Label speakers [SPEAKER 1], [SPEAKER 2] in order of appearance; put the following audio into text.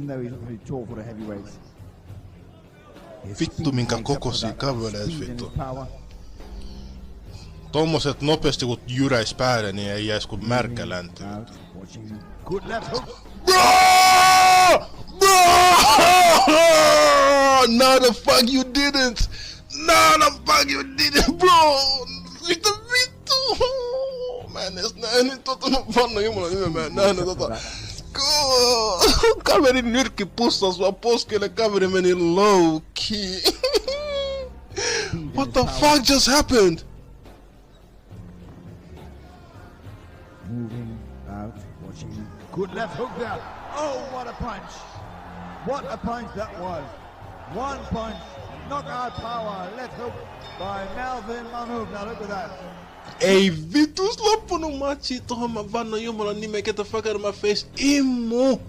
[SPEAKER 1] even though he's not really tall for the heavyweights.
[SPEAKER 2] Vittu minkä kokoisia käveleet vittu. Tommoset nopeasti kun jyräis päälle, niin ei jäis kun märkä läntyy. No the fuck you didn't! No the fuck you didn't, bro! Mitä vittu? Mä en edes nähnyt tota, no vanna jumala nimen, mä en nähnyt tota. Kaverin nyrkki pussas vaan poskelle, kaveri meni low key. What the fuck just happened?
[SPEAKER 1] Moving out, watching. Good left hook there. Oh, what a punch! What a punch that was! One punch, knockout power, left hook by Melvin Manhoef. Now look at that.
[SPEAKER 2] Ei vitus loppunut matchi tohon mä vannon jumalan nimen, get the fuck out of my face, Immu!